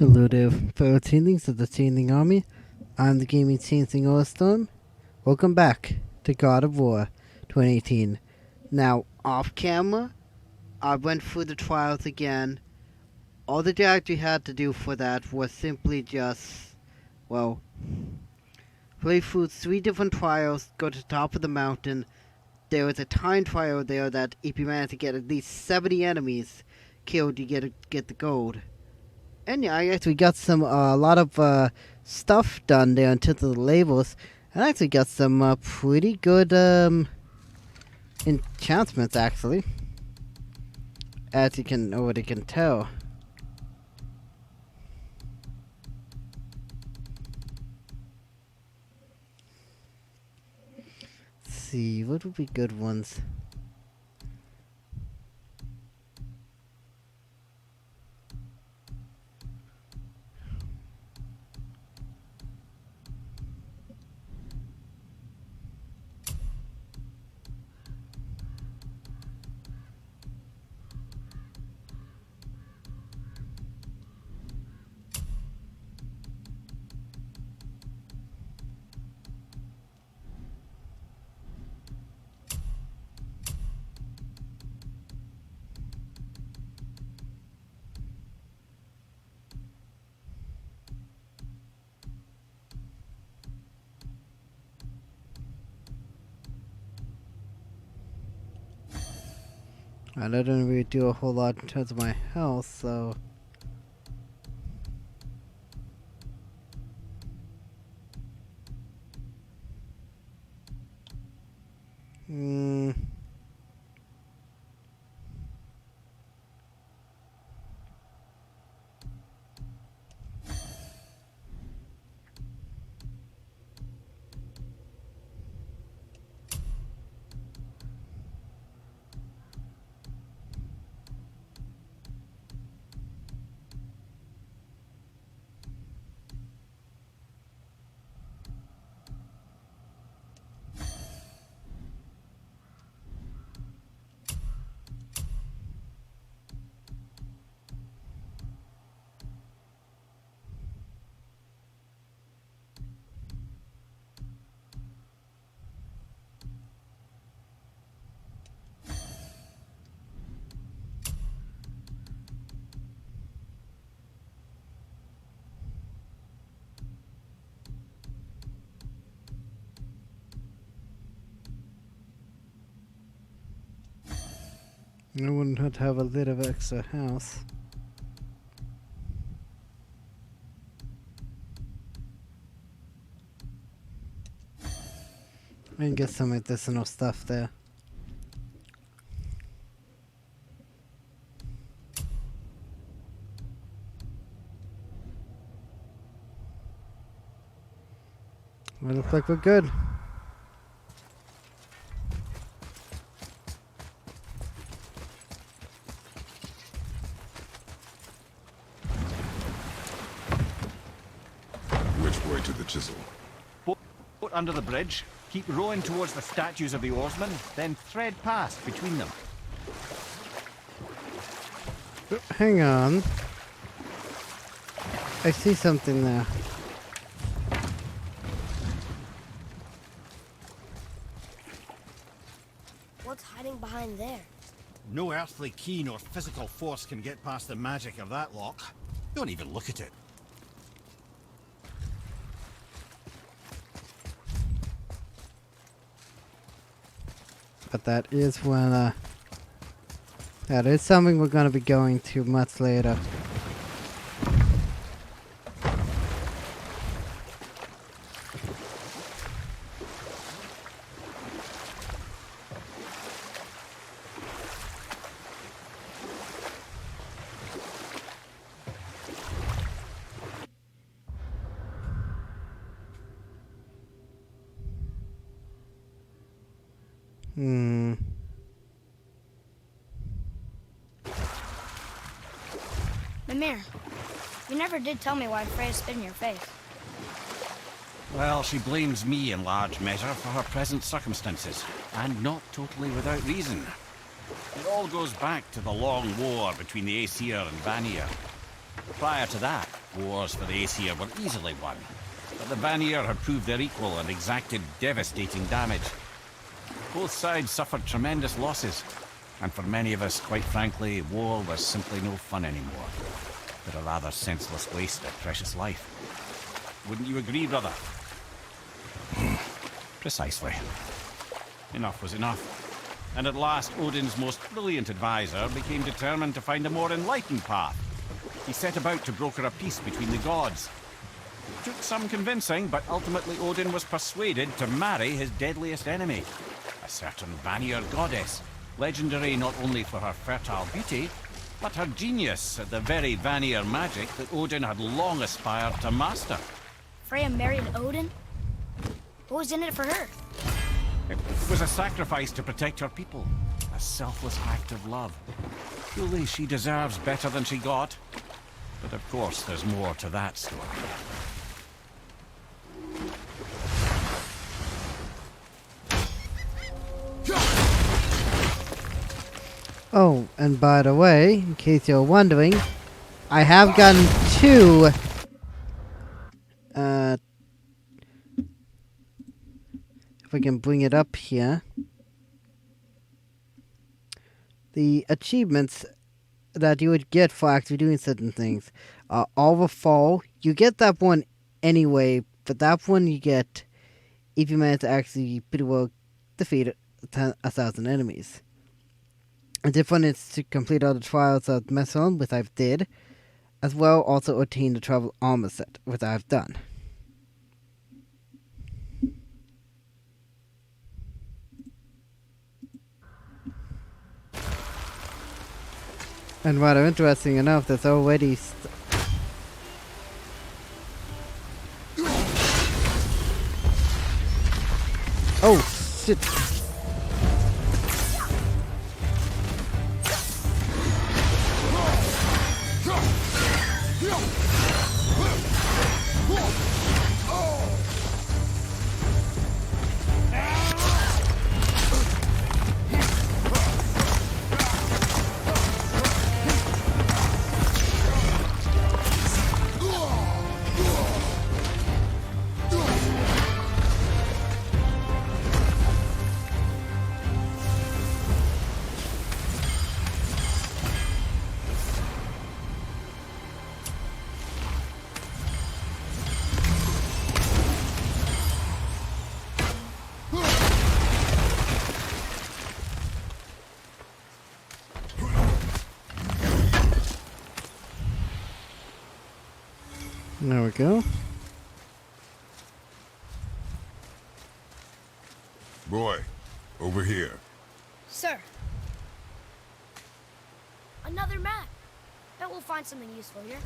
Hello there, fellow Teamlings of the Teamling Army. I'm the Gaming Teamling All-Storm. Welcome back to God of War 2018. Now, off camera, I went through the trials again. All the dialogue we had to do for that was simply just, well, play through 3 different trials, go to the top of the mountain. There was a time trial there that if you managed to get at least 70 enemies killed, you get the gold. And yeah, I actually got some a lot of stuff done there in terms of the labels, and I actually got some pretty good enchantments actually, as you can already can tell. Let's see, what would be good ones? I didn't really do a whole lot in terms of my health, so... I wouldn't have to have a bit of extra health. I can get some medicinal stuff there. Well, looks like we're good. Which way to the chisel? Boat under the bridge. Keep rowing towards the statues of the oarsmen, then thread past between them. Hang on. I see something there. What's hiding behind there? No earthly key nor physical force can get past the magic of that lock. Don't even look at it. But that is when, that is something we're gonna be going to much later. Mimir, you never did tell me why Freya spit in your face. Well, she blames me in large measure for her present circumstances, and not totally without reason. It all goes back to the long war between the Aesir and Vanir. Prior to that, Wars for the Aesir were easily won, but the Vanir had proved their equal and exacted devastating damage. Both sides suffered tremendous losses, and for many of us, quite frankly, war was simply no fun anymore, but a rather senseless waste of precious life. Wouldn't you agree, brother? Precisely. Enough was enough. And at last, Odin's most brilliant advisor became determined to find a more enlightened path. He set about to broker a peace between the gods. It took some convincing, but ultimately Odin was persuaded to marry his deadliest enemy, a certain Vanir goddess, legendary not only for her fertile beauty, but her genius at the very Vanir magic that Odin had long aspired to master. Freya married Odin? What was in it for her? It was a sacrifice to protect her people, a selfless act of love. Truly, she deserves better than she got. But of course, there's more to that story. Oh, and by the way, in case you're wondering, I have gotten two if I can bring it up here. The achievements that you would get for actually doing certain things. All the fall, you get that one anyway, but that one you get if you manage to actually pretty well defeat 1,000 enemies. A different is to complete all the trials of Messon, which I've did, as well also obtain the travel armor set, which I've done. And rather interesting enough, there's already oh shit. There we go. Boy, over here. Sir. Another map. Bet we'll find something useful here.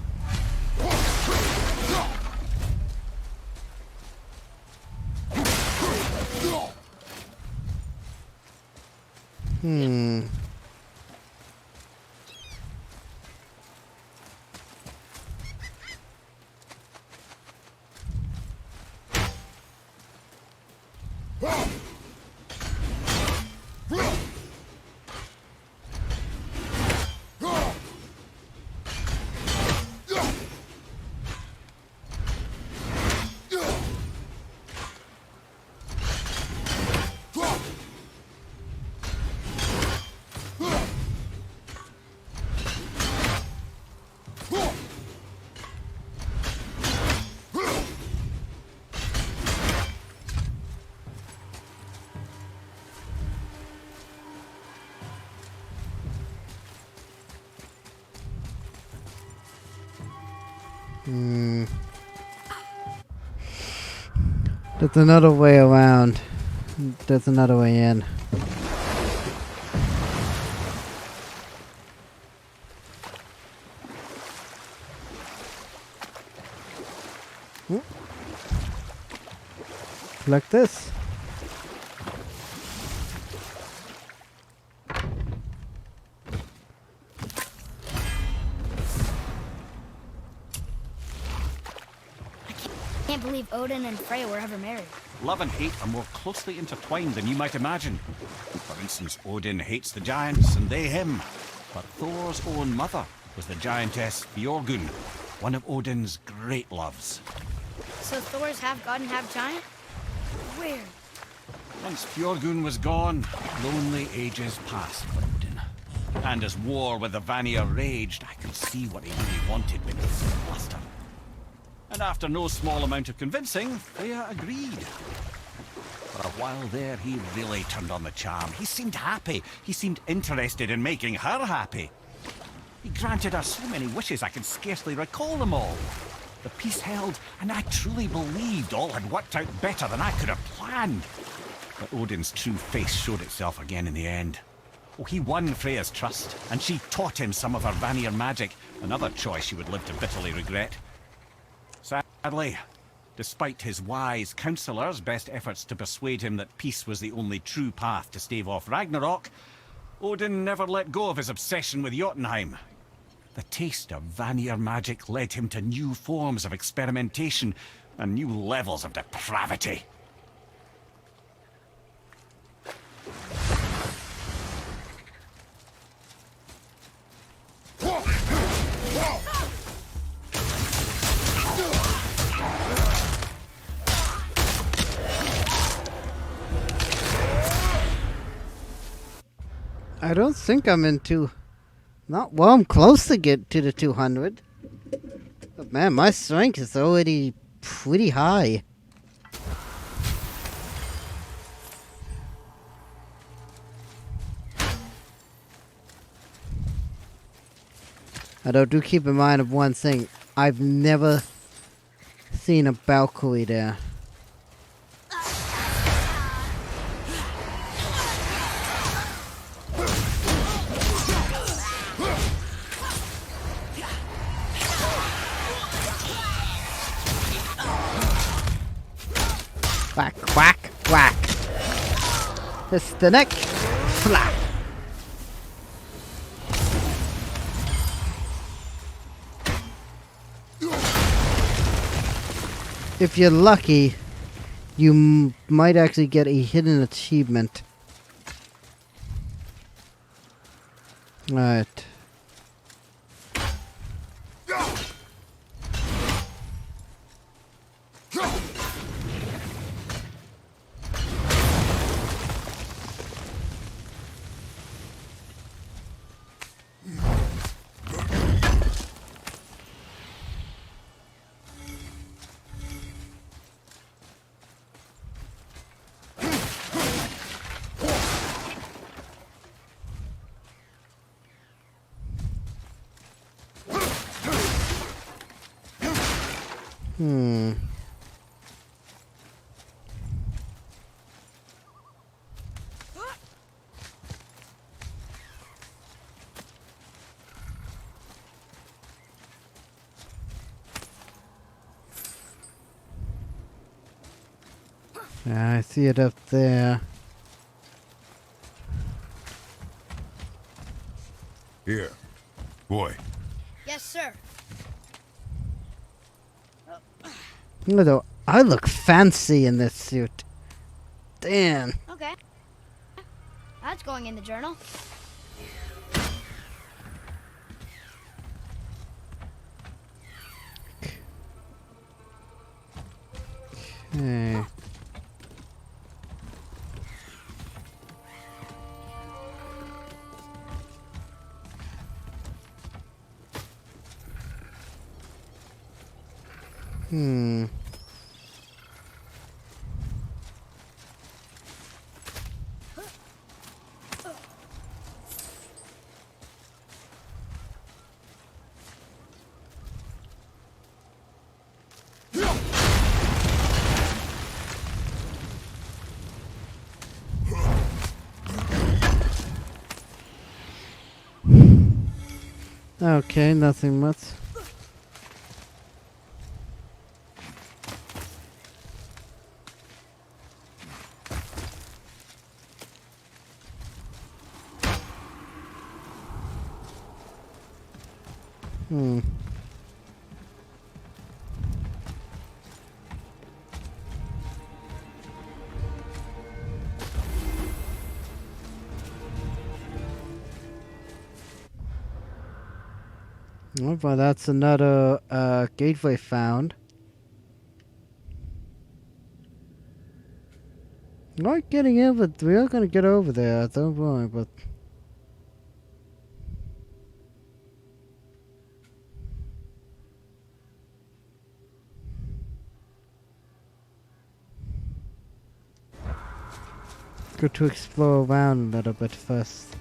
There's another way around. There's another way in. Like this. Can't believe Odin and Freya were ever married. Love and hate are more closely intertwined than you might imagine. For instance, Odin hates the giants and they him. But Thor's own mother was the giantess Björgun, one of Odin's great loves. So Thor's half god and half giant? Weird. Once Fjorgun was gone, lonely ages passed for Odin. And as war with the Vanir raged, I could see what he really wanted beneath his bluster. And after no small amount of convincing, Freya agreed. For a while there, he really turned on the charm. He seemed happy. He seemed interested in making her happy. He granted her so many wishes I can scarcely recall them all. The peace held, and I truly believed all had worked out better than I could have planned. But Odin's true face showed itself again in the end. Oh, he won Freya's trust, and she taught him some of her Vanir magic, another choice he would live to bitterly regret. Sadly, despite his wise counselors' best efforts to persuade him that peace was the only true path to stave off Ragnarok, Odin never let go of his obsession with Jotunheim. The taste of Vanir magic led him to new forms of experimentation and new levels of depravity. I don't think I'm into... Not well, I'm close to get to the 200. But man, my strength is already pretty high. Although do keep in mind of one thing. I've never seen a Valkyrie there. Whack, whack, whack. It's the neck. Flap. If you're lucky, you might actually get a hidden achievement. Alright. Yeah, I see it up there. Here. Boy. Yes, sir. Although I look fancy in this suit. Damn. Okay. That's going in the journal. Okay. Okay, nothing much. Oh, well, that's another gateway found. Not getting in, but we are gonna get over there. Don't worry, but. Good to explore around a little bit first.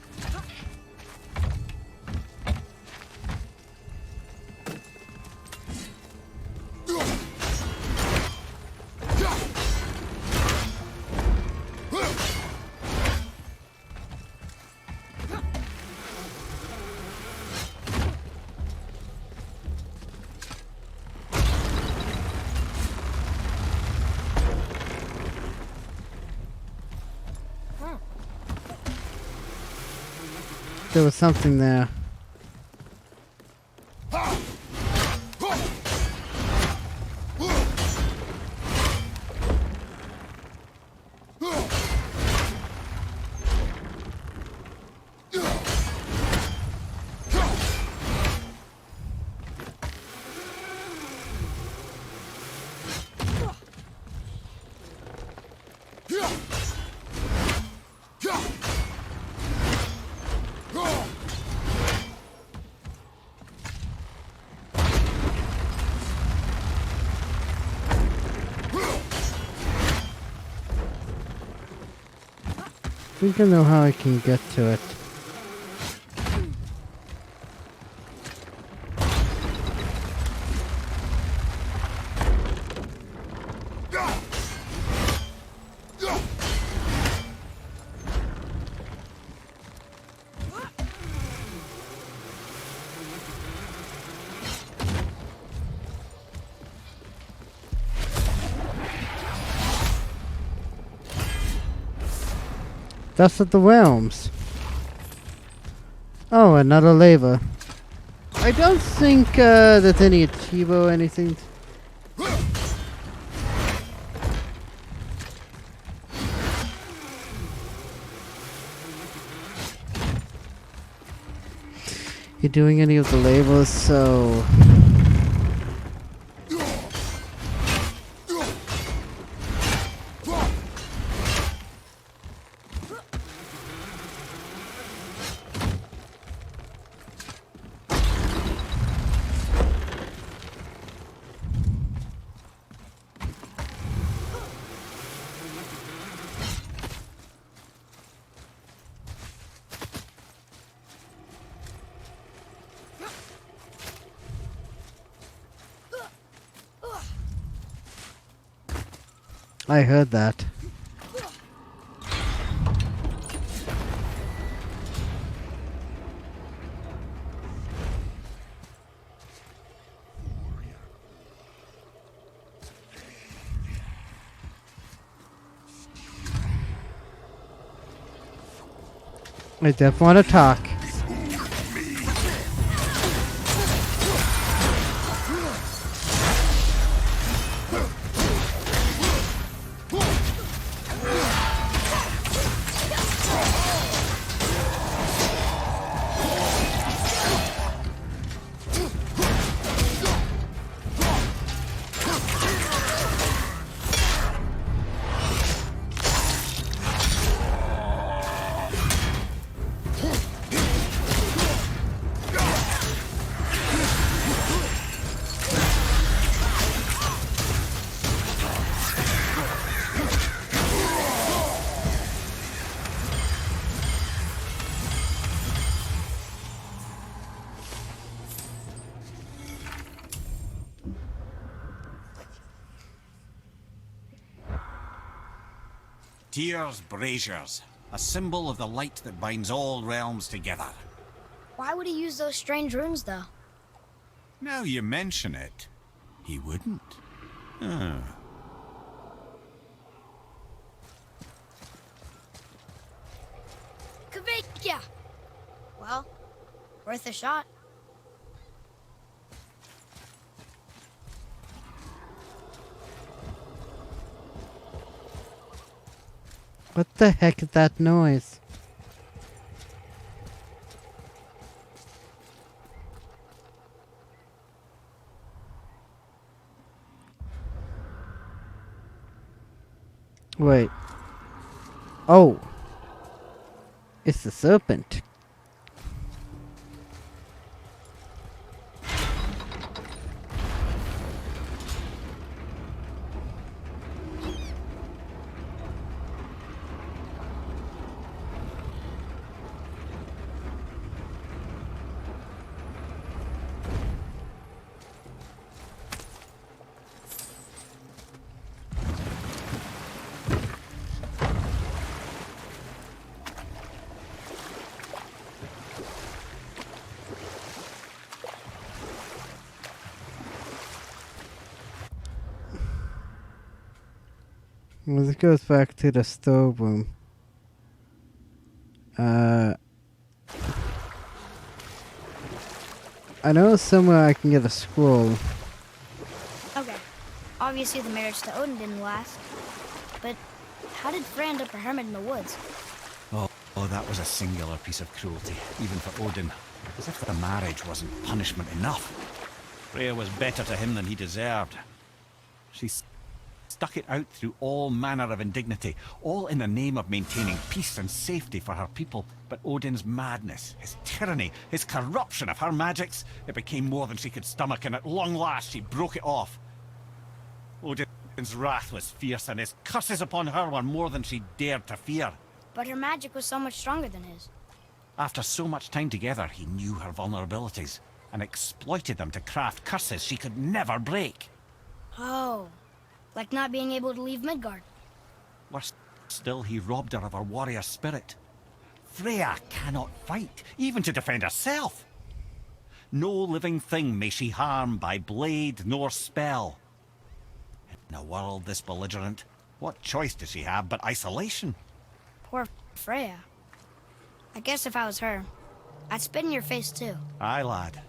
There was something there. I think I know how I can get to it. Dust of the Realms. Oh, another lever. I don't think there's any achievo or anything. You're doing any of the labels, so... I heard that. I definitely want to talk. Tyr's braziers, a symbol of the light that binds all realms together. Why would he use those strange runes, though? Now you mention it, he wouldn't. Kavekya! Well, worth a shot. What the heck is that noise? Wait. Oh. It's the serpent. Well, this goes back to the storeroom. I know somewhere I can get a scroll. Okay. Obviously the marriage to Odin didn't last. But how did Frey end up a hermit in the woods? Oh, that was a singular piece of cruelty, even for Odin. As if the marriage wasn't punishment enough. Freya was better to him than he deserved. She stuck it out through all manner of indignity, all in the name of maintaining peace and safety for her people. But Odin's madness, his tyranny, his corruption of her magics, it became more than she could stomach, and at long last she broke it off. Odin's wrath was fierce, and his curses upon her were more than she dared to fear. But her magic was so much stronger than his. After so much time together, he knew her vulnerabilities, and exploited them to craft curses she could never break. Oh. Like not being able to leave Midgard. Worse still, he robbed her of her warrior spirit. Freya cannot fight, even to defend herself. No living thing may she harm by blade nor spell. In a world this belligerent, what choice does she have but isolation? Poor Freya. I guess if I was her, I'd spit in your face too. Aye, lad.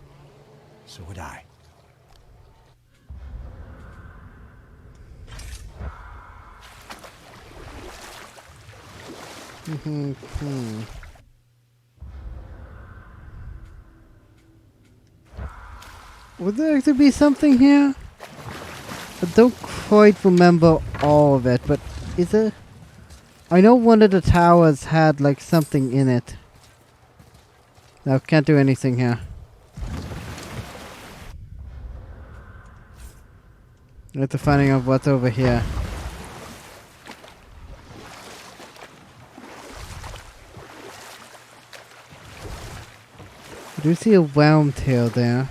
So would I. Would there actually be something here? I don't quite remember all of it, but is there? I know one of the towers had like something in it. No, can't do anything here. I have to find out what's over here. I do see a worm tail there.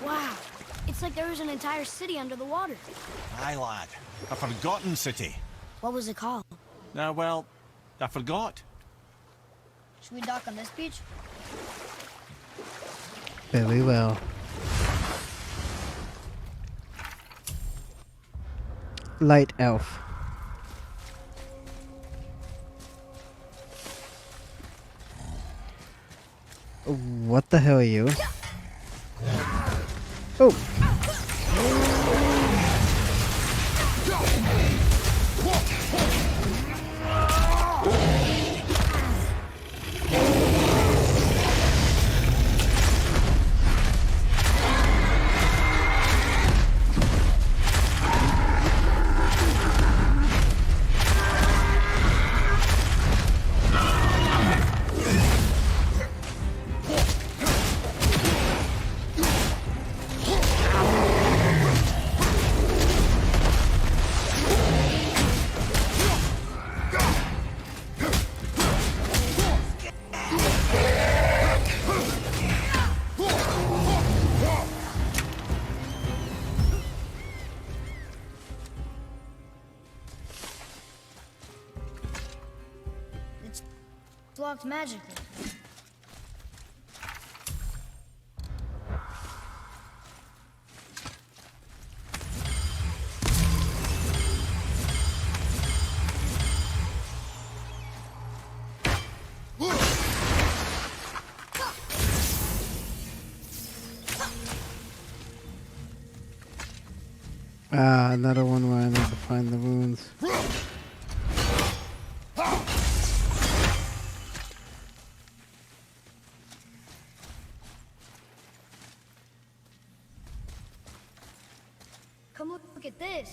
Wow. It's like there was an entire city under the water. Aye, lad. A forgotten city. What was it called? Well, I forgot. Should we dock on this beach? Very well. Light elf. What the hell are you? Oh. It's blocked magically. Another one where I need to find the runes. Come look at this.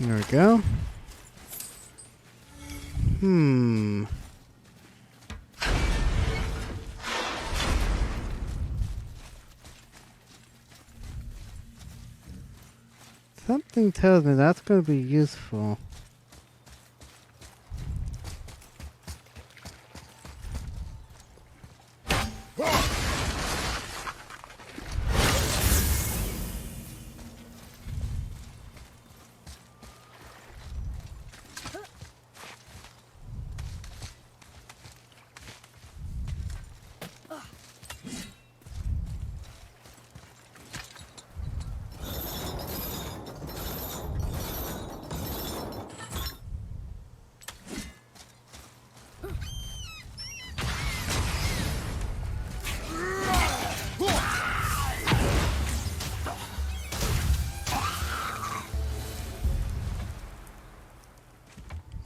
There we go. Hmm. Something tells me that's going to be useful.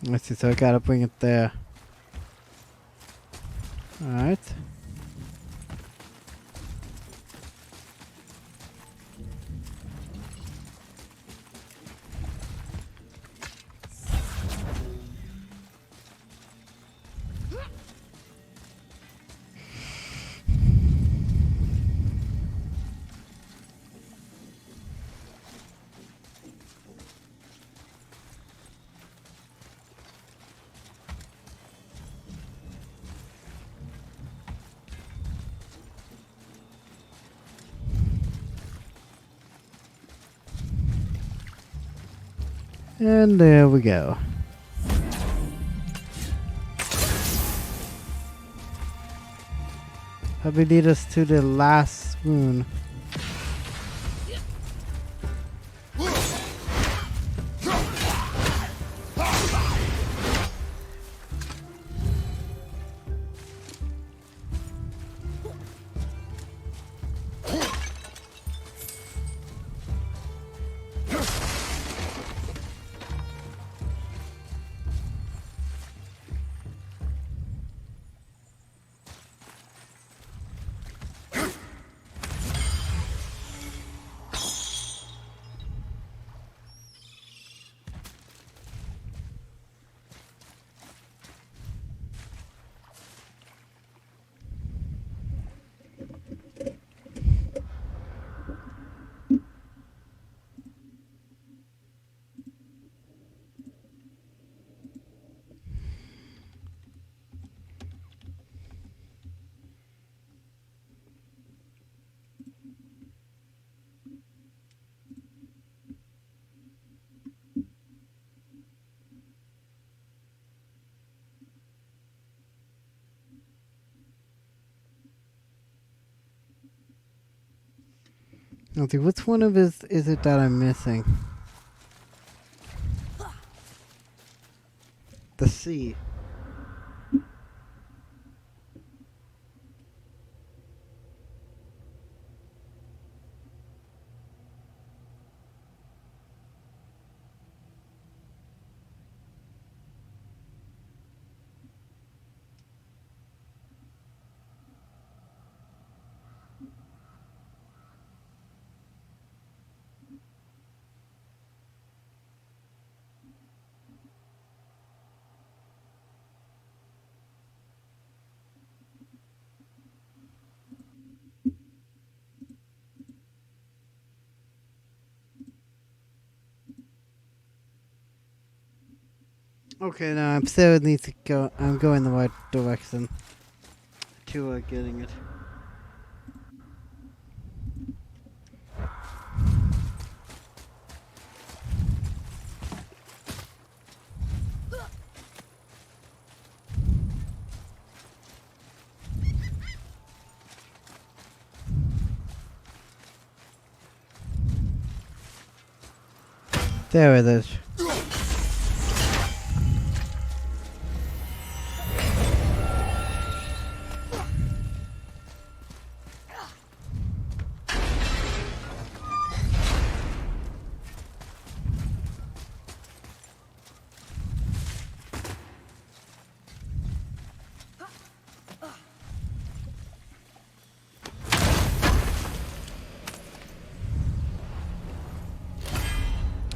Let's see, so I gotta bring it there. Alright. And there we go. Probably lead us to the last spoon. Okay, which one of his is it that I'm missing? The C. Okay, now I'm still need to go. I'm going the right direction to getting it. There it is.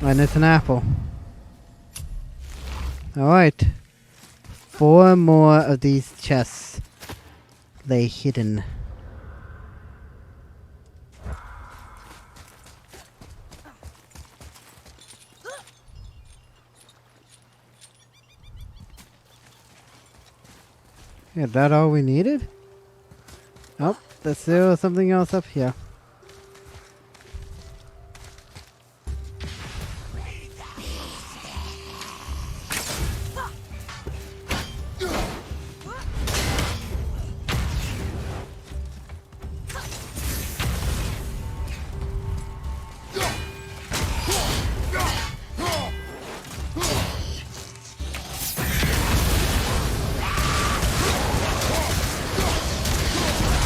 And it's an apple. Alright. 4 more of these chests lay hidden. Yeah, that all we needed? Oh, there's still something else up here.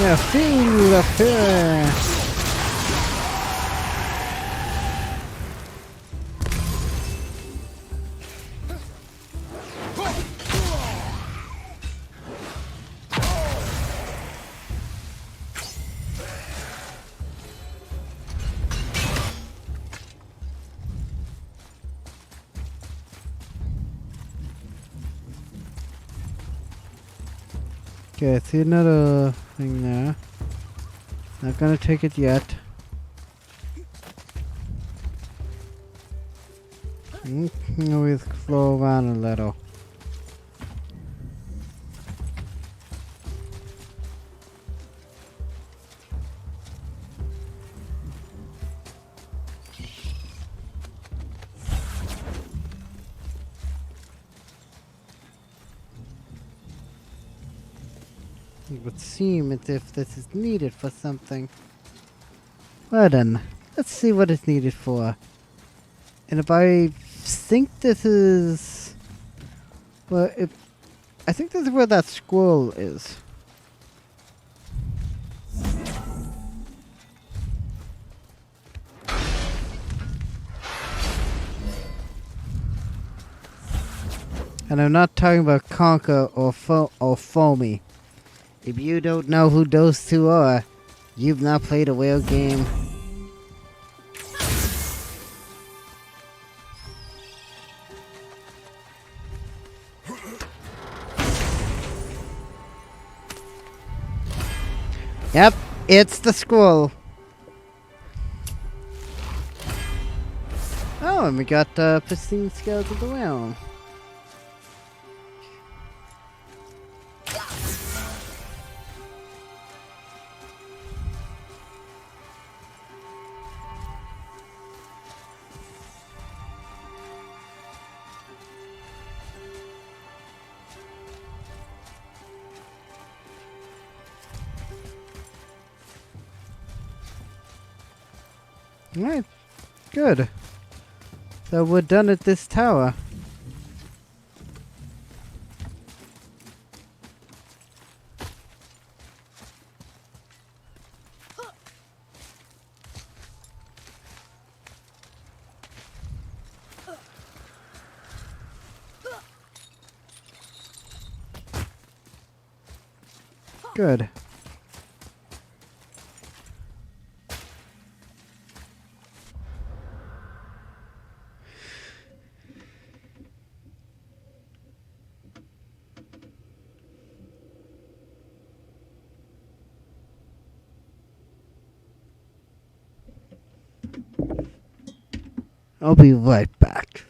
Yeah, feel up here. Okay, I see another thing there. Not gonna take it yet. We slow around a little. It would seem as if this is needed for something. Well then, let's see what it's needed for. And if I think this is... Well, if... I think this is where that scroll is. And I'm not talking about Conquer or Foamy. If you don't know who those two are, you've not played a real game. Yep, it's the scroll. Oh, and we got pristine scales of the realm. Alright, good. So we're done at this tower. Good. I'll be right back.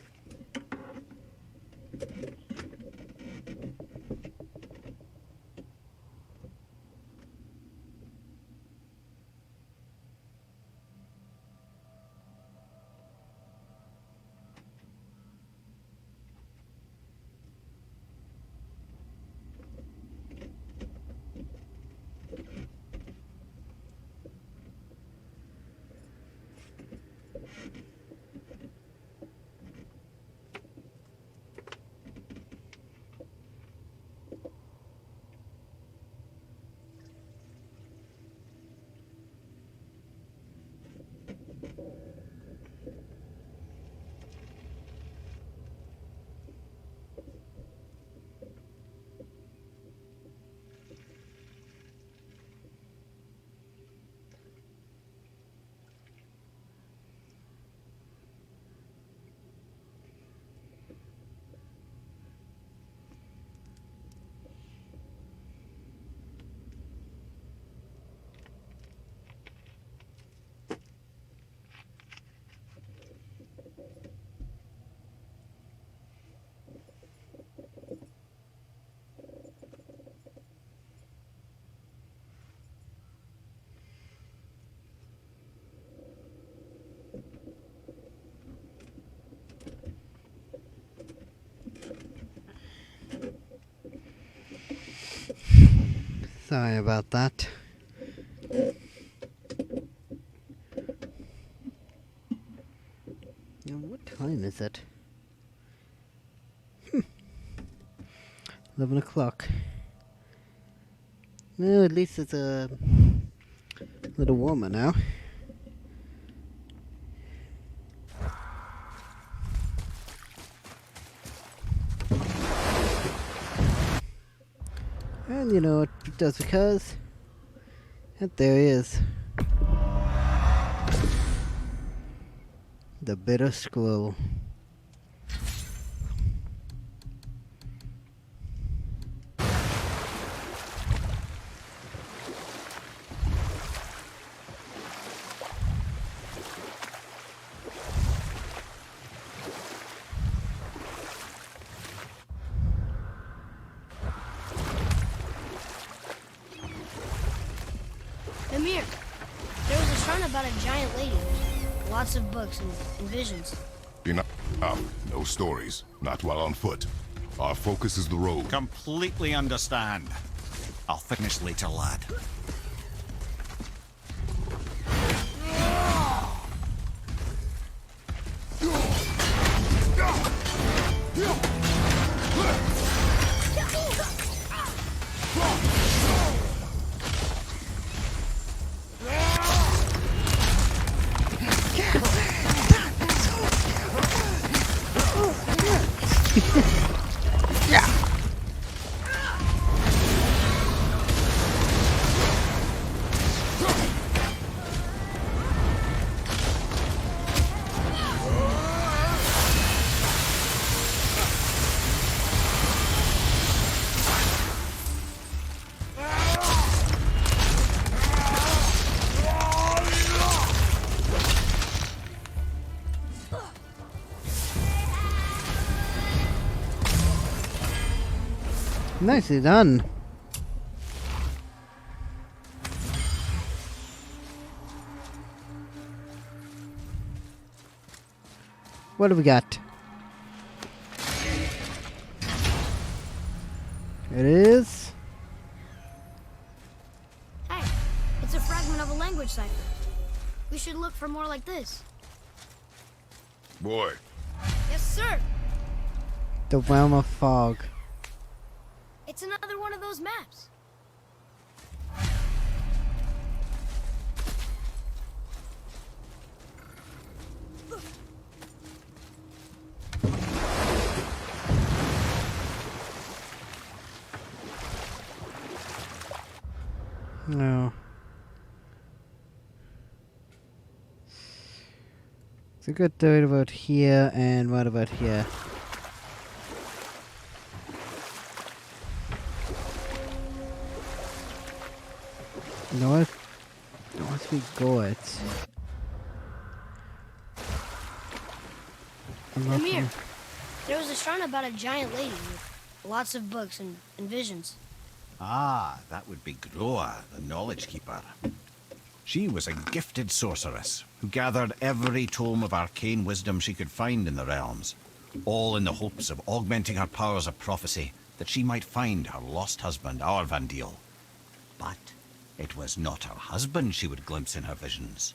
Sorry about that. Now, what time is it? 11 o'clock. Well, at least it's a little warmer now. And you know what it does because... And there he is. The bitter scroll. Amir, there was a shrine about a giant lady. Lots of books and visions. No stories. Not while on foot. Our focus is the road. Completely understand. I'll finish later, lad. Nicely done. What do we got? It is... Hey, it's a fragment of a language cipher. We should look for more like this. Boy, Yes, sir. The Realm of Fog. It's another one of those maps. No. It's a good dirt about here, and what about here? North we Gods. Amir, there was a shrine about a giant lady with lots of books and visions. Ah, that would be Groa, the Knowledge Keeper. She was a gifted sorceress who gathered every tome of arcane wisdom she could find in the realms, all in the hopes of augmenting her powers of prophecy that she might find her lost husband, Arvandil. But it was not her husband she would glimpse in her visions,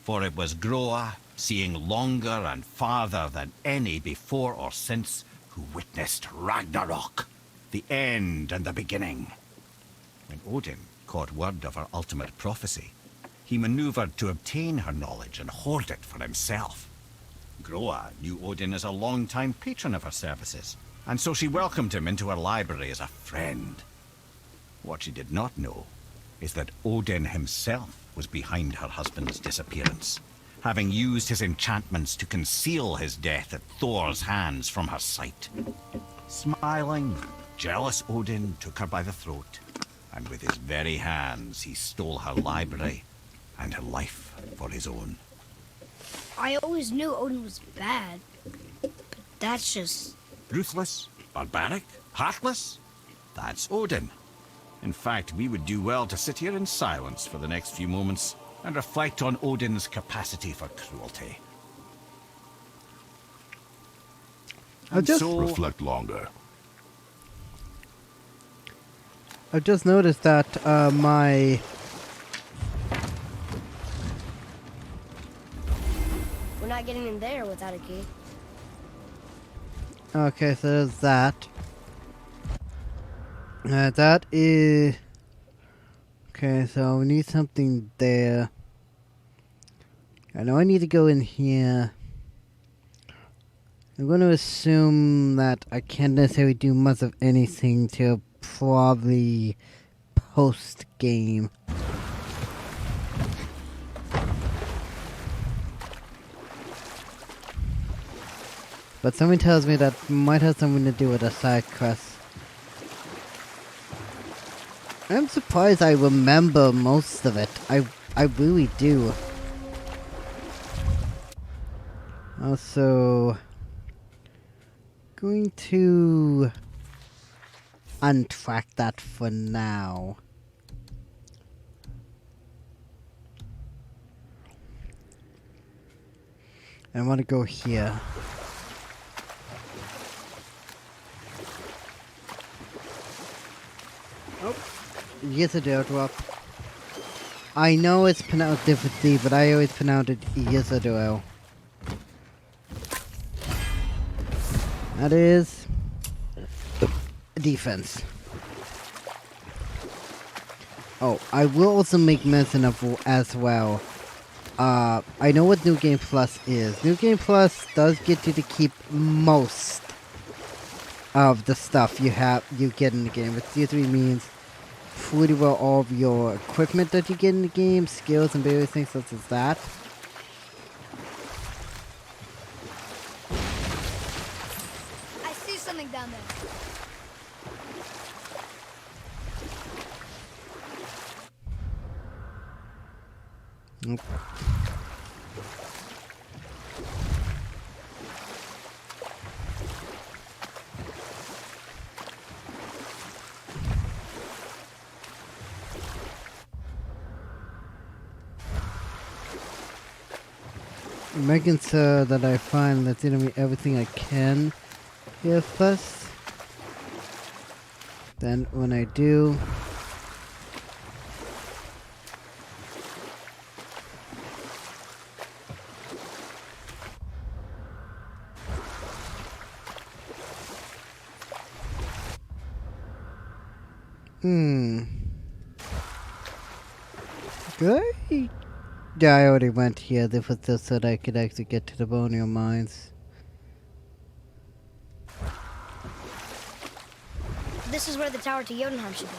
for it was Groa, seeing longer and farther than any before or since, who witnessed Ragnarok, the end and the beginning. When Odin caught word of her ultimate prophecy, he maneuvered to obtain her knowledge and hoard it for himself. Groa knew Odin as a long-time patron of her services, and so she welcomed him into her library as a friend. What she did not know is that Odin himself was behind her husband's disappearance, having used his enchantments to conceal his death at Thor's hands from her sight. Smiling, jealous Odin took her by the throat, and with his very hands he stole her library and her life for his own. I always knew Odin was bad, but that's just... Ruthless, barbaric, heartless? That's Odin. In fact, we would do well to sit here in silence for the next few moments and reflect on Odin's capacity for cruelty. I'll just reflect longer. I've just noticed that my... We're not getting in there without a key. Okay, so there's that. That is... Okay, so we need something there. I know I need to go in here. I'm going to assume that I can't necessarily do much of anything till probably post-game. But something tells me that might have something to do with a side quest. I'm surprised I remember most of it. I really do. Also, going to untrack that for now. I want to go here. Oh, yes, a drop. I know it's pronounced differently, but I always pronounce it Yesodoro. That is defense. Oh, I will also make mention of as well. I know what New Game Plus is. New Game Plus does get you to keep most of the stuff you get in the game, which usually means pretty well all of your equipment that you get in the game, skills and various things such as that. I see something down there. Nope. I'm making sure that I find legitimately everything I can here first. Then when I do, Good. Yeah, I already went here. This was just so that I could actually get to the Bonio mines. This is where the tower to Jotunheim should be.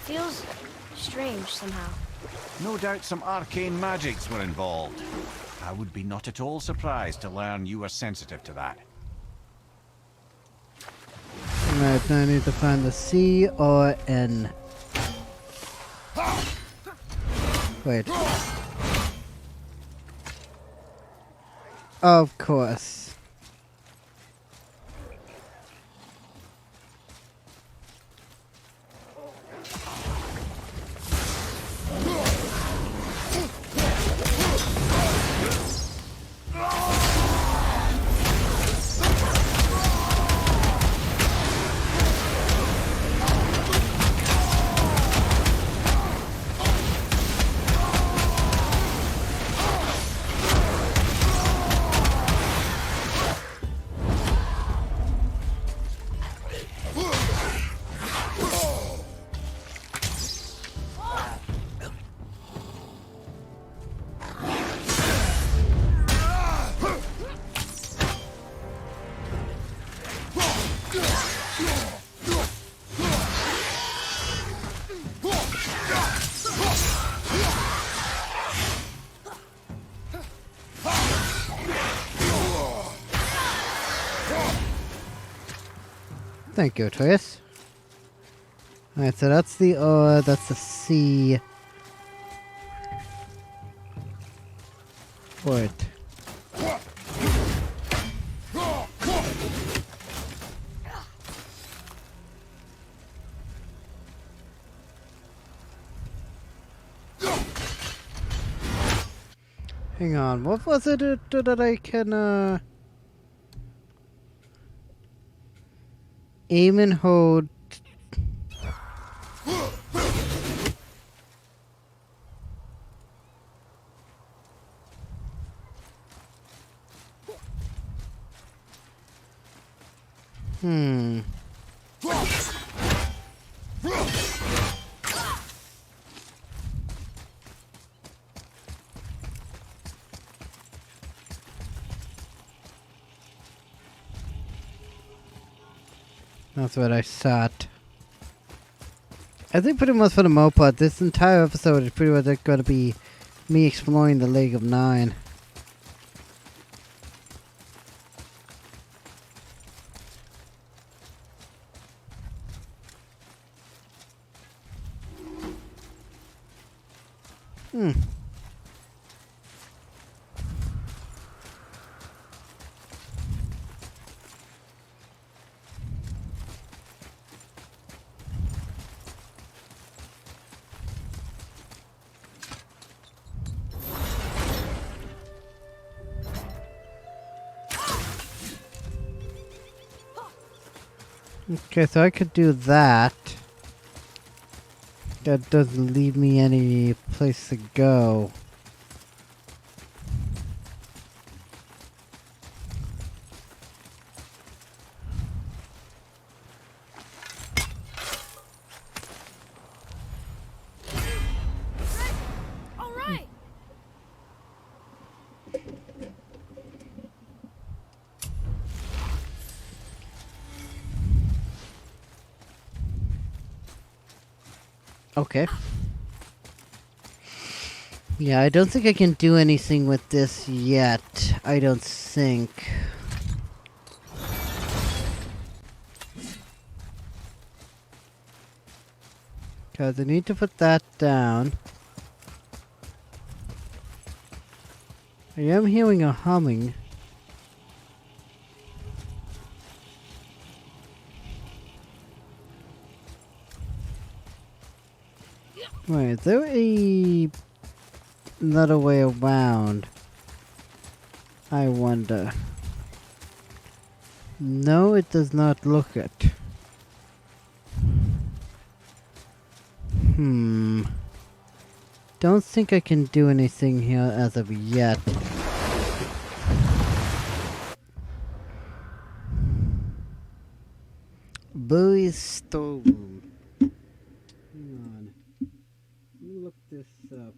Feels strange somehow. No doubt some arcane magics were involved. I would be not at all surprised to learn you were sensitive to that. Alright, now I need to find the C or N. Wait. Of course. Thank you, Trace. Alright, so that's the O, that's the C. Wait. Hang on, what was it that I can, aim and hold Hmm. That's what I thought. I think pretty much for the most part, this entire episode is pretty much going to be me exploring the League of Nine. Hmm. Okay, so I could do that. That doesn't leave me any place to go. All right. Okay. Yeah, I don't think I can do anything with this yet. I don't think. Because I need to put that down. I am hearing a humming. Wait, is there another way around? I wonder. No, it does not look it. Don't think I can do anything here as of yet. Bowie's storeroom. Hang on. Let me look this up.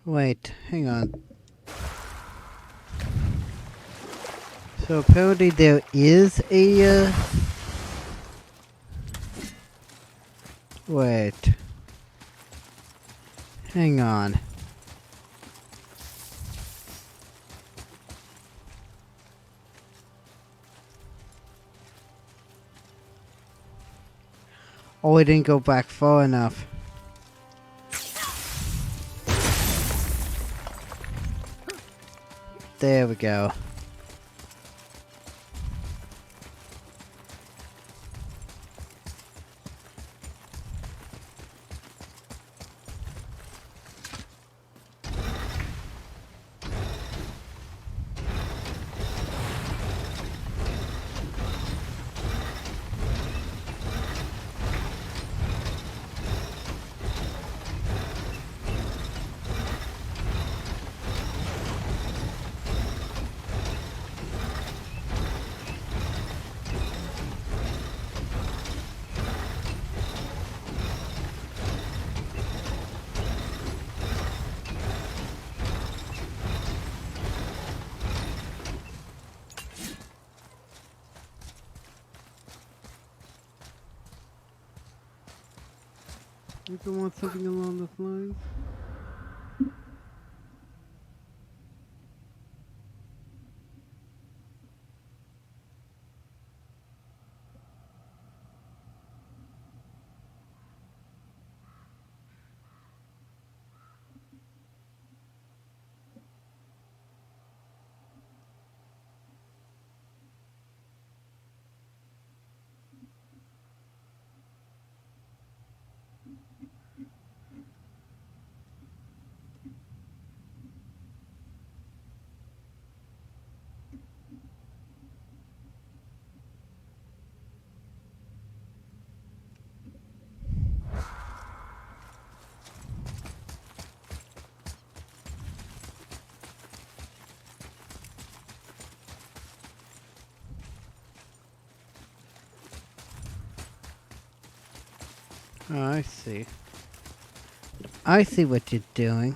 Wait, hang on. So apparently there is a, wait. Hang on. Oh, I didn't go back far enough. There we go. You don't want something along those lines? Oh, I see. I see what you're doing.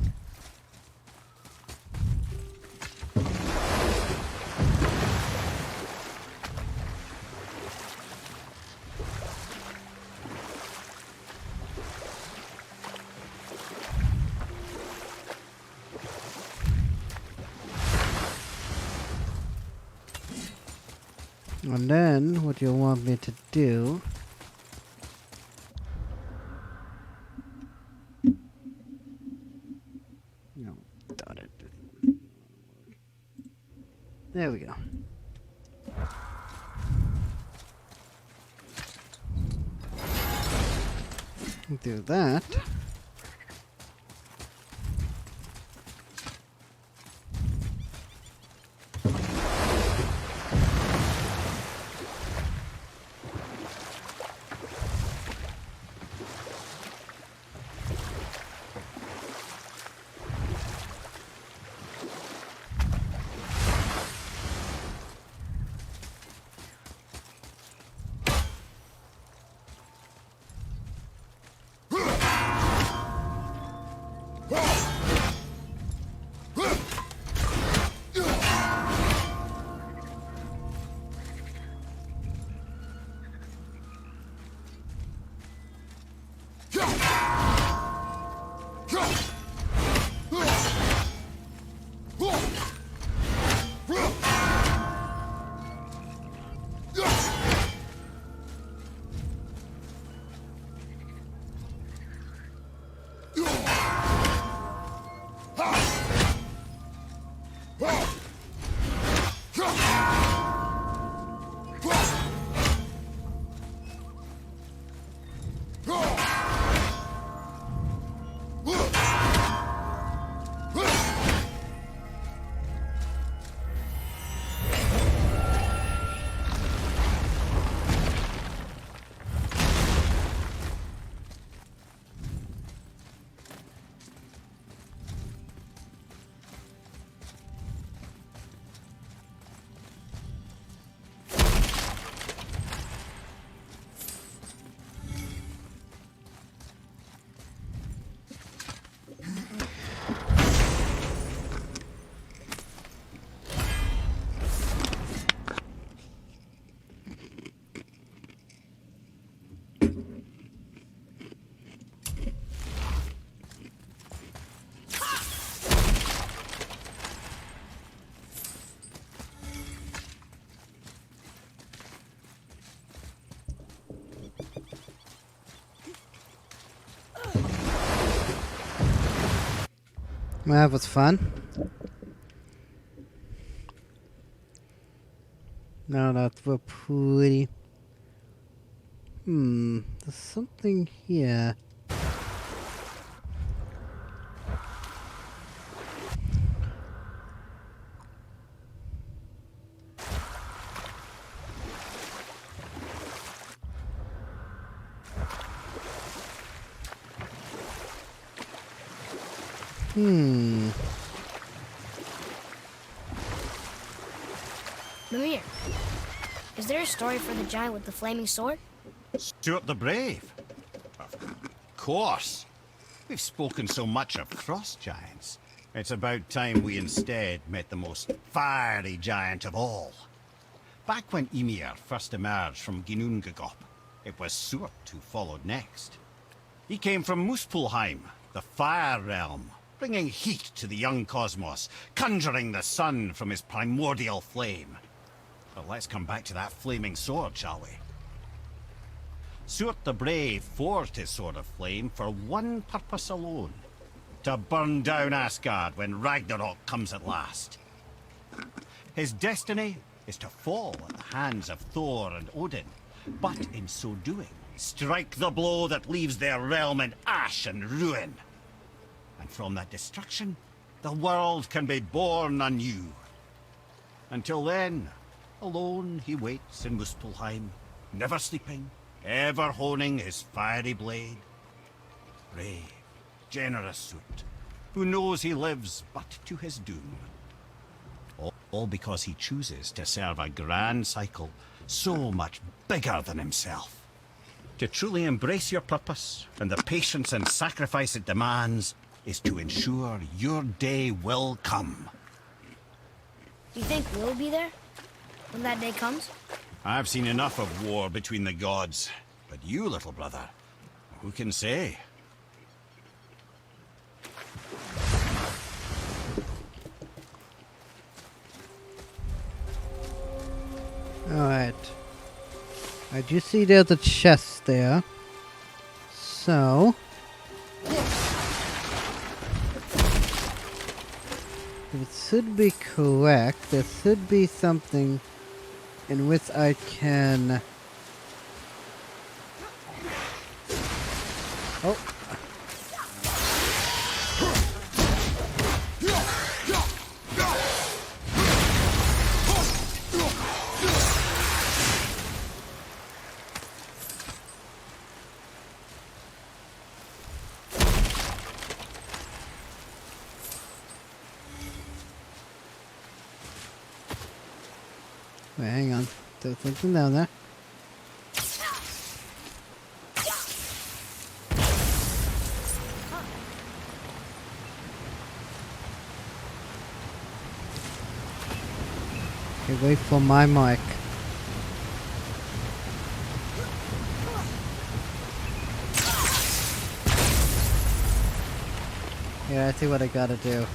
And then, what you want me to do... No, darn it. There we go. Do that. Well, that was fun. Now that's pretty... there's something here. Mimir, is there a story for the giant with the flaming sword? Stuart the Brave? Of course. We've spoken so much of frost giants. It's about time we instead met the most fiery giant of all. Back when Ymir first emerged from Ginnungagop, it was Stuart who followed next. He came from Muspelheim, the fire realm, bringing heat to the young cosmos, conjuring the sun from his primordial flame. But let's come back to that flaming sword, shall we? Stuart the Brave forged his sword of flame for one purpose alone: to burn down Asgard when Ragnarok comes at last. His destiny is to fall at the hands of Thor and Odin, but in so doing, strike the blow that leaves their realm in ash and ruin. And from that destruction, the world can be born anew. Until then, alone he waits in Muspelheim, never sleeping, ever honing his fiery blade. Brave, generous Soot, who knows he lives but to his doom. All because he chooses to serve a grand cycle so much bigger than himself. To truly embrace your purpose and the patience and sacrifice it demands is to ensure your day will come. Do you think we'll be there when that day comes? I've seen enough of war between the gods, but you, little brother, who can say? Alright. I do see there's a chest there. So... if it should be correct, there should be something in which I can... Oh. Wait, hang on. There's something down there. Okay, wait for my mic. Yeah, I see what I gotta do.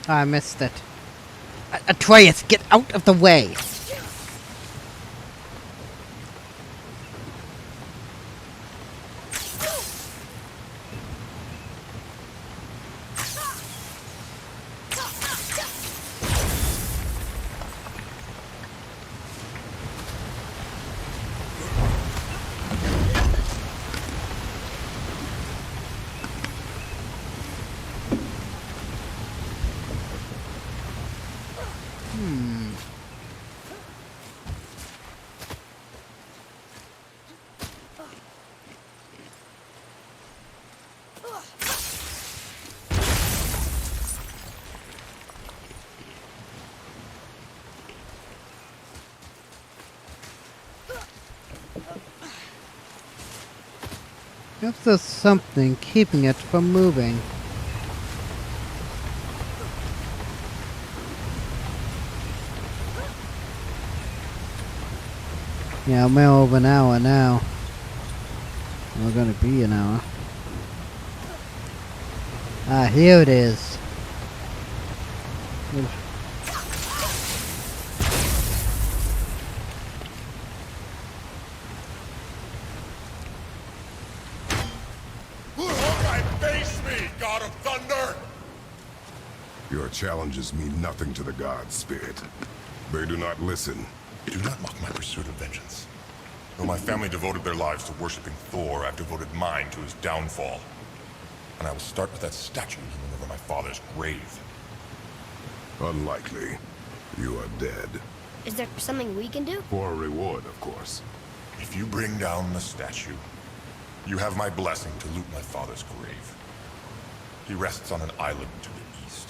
I missed it. Atreus, get out of the way! If there's something keeping it from moving. Yeah, I'm well over an hour now. We're gonna be an hour. Ah, here it is. God of Thunder! Your challenges mean nothing to the gods, Spirit. They do not listen. Do not mock my pursuit of vengeance. Though my family devoted their lives to worshipping Thor, I've devoted mine to his downfall. And I will start with that statue looming over my father's grave. Unlikely. You are dead. Is there something we can do? For a reward, of course. If you bring down the statue, you have my blessing to loot my father's grave. He rests on an island to the east.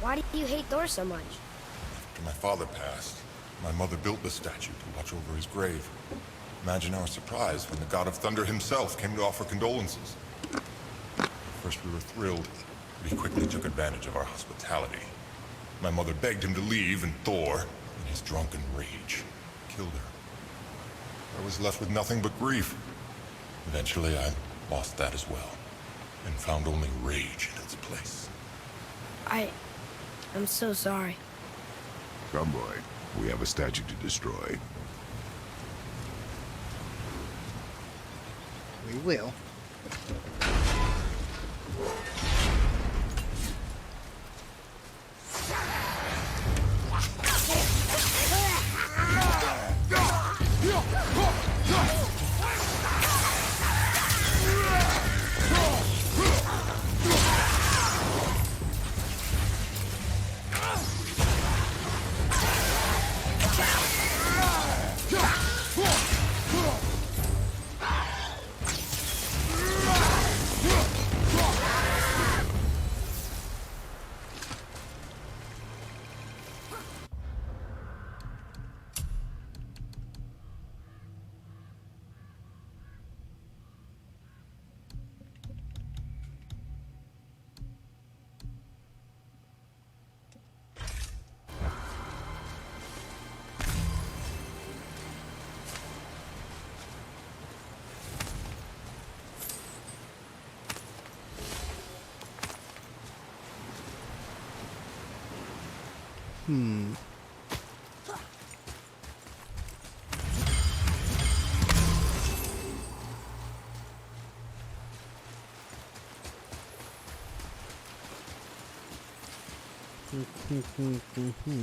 Why do you hate Thor so much? After my father passed, my mother built the statue to watch over his grave. Imagine our surprise when the God of Thunder himself came to offer condolences. First we were thrilled, but he quickly took advantage of our hospitality. My mother begged him to leave, and Thor, in his drunken rage, killed her. I was left with nothing but grief. Eventually I lost that as well, and found only rage in its place. I'm so sorry. Come, boy. We have a statue to destroy. We will.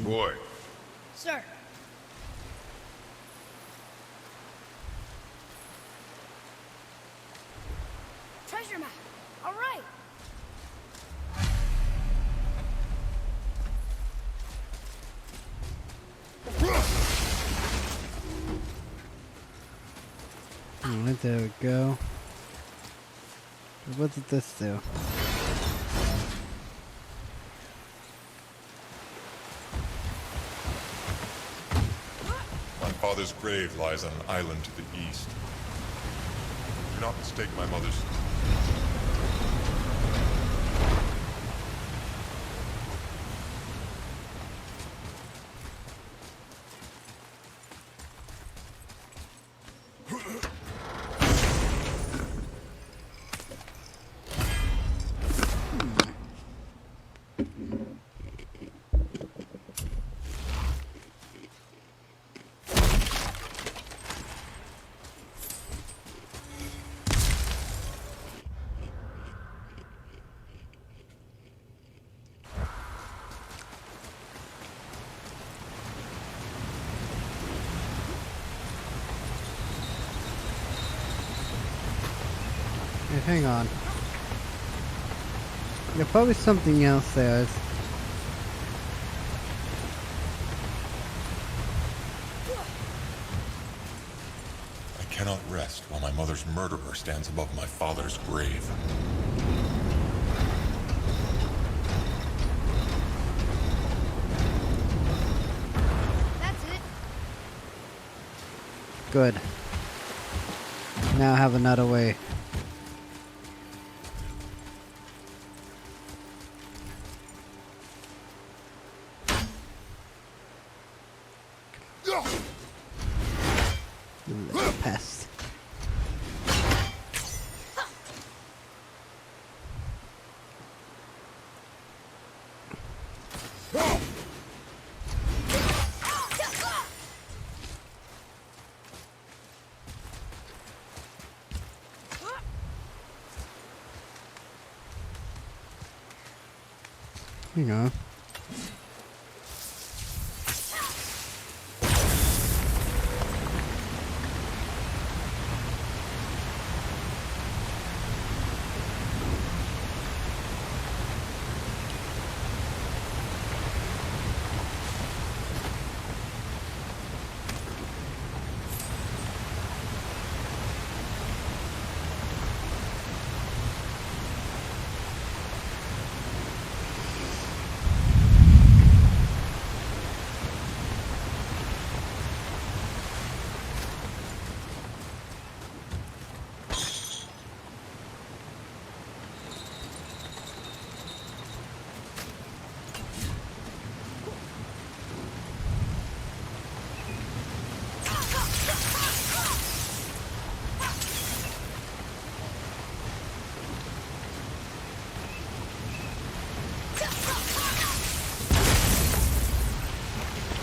Boy, Sir. Treasure map. All right. Alright, there we go. What did this do? My father's grave lies on an island to the east. Do not mistake my mother's... Hey, hang on. There's probably something else there. I cannot rest while my mother's murderer stands above my father's grave. That's it. Good. Now I have another way. Pest. You know.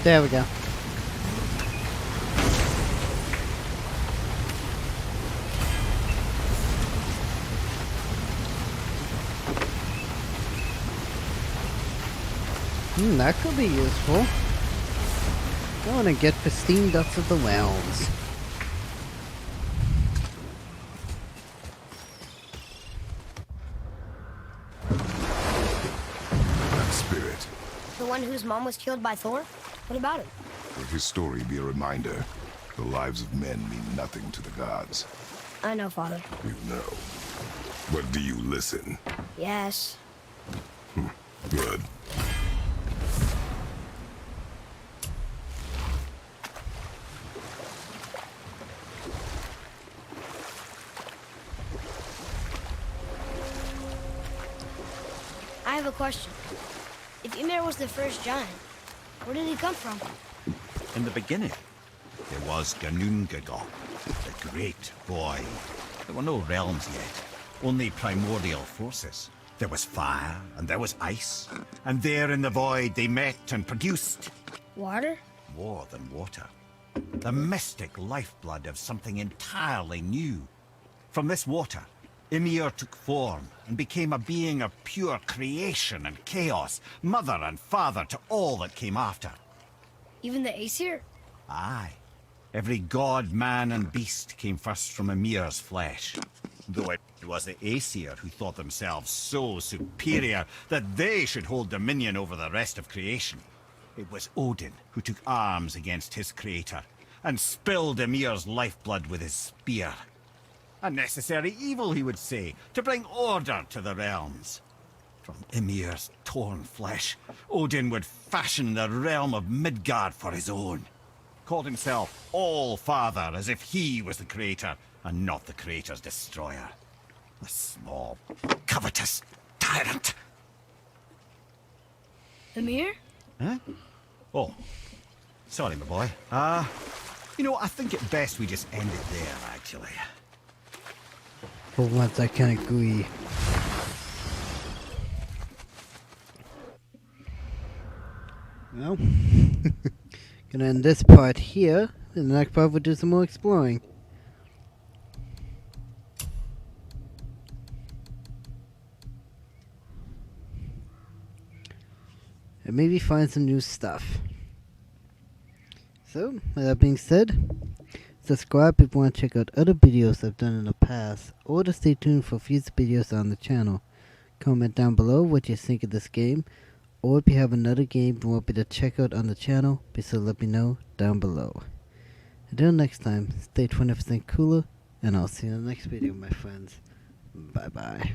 There we go. That could be useful. I want to get pristine dust of the wells. that spirit. The one whose mom was killed by Thor? What about him? Let his story be a reminder. The lives of men mean nothing to the gods. I know, Father. You know. But do you listen? Yes. Good. I have a question. If Ymir was the first giant, where did he come from? In the beginning, there was Ganungagok, the great boy. There were no realms yet, only primordial forces. There was fire, and there was ice, and there in the void they met and produced Water? more than water. The mystic lifeblood of something entirely new. From this water, Ymir took form and became a being of pure creation and chaos, mother and father to all that came after. Even the Aesir? Aye. Every god, man, and beast came first from Ymir's flesh. Though it was the Aesir who thought themselves so superior that they should hold dominion over the rest of creation. It was Odin who took arms against his creator and spilled Ymir's lifeblood with his spear. A necessary evil, he would say, to bring order to the realms. From Ymir's torn flesh, Odin would fashion the realm of Midgard for his own. Called himself All-Father, as if he was the creator and not the creator's destroyer. A small, covetous tyrant. Ymir? Huh? Oh, sorry, my boy. You know, I think it best we just end it there, actually. For once, I can agree. Well, gonna end this part here. In the next part, we'll do some more exploring. And maybe find some new stuff. So, with that being said, subscribe if you want to check out other videos I've done in the past, or to stay tuned for future videos on the channel. Comment down below what you think of this game, or if you have another game you want me to check out on the channel, be sure to let me know down below. Until next time, stay 20% cooler, and I'll see you in the next video, my friends. Bye bye.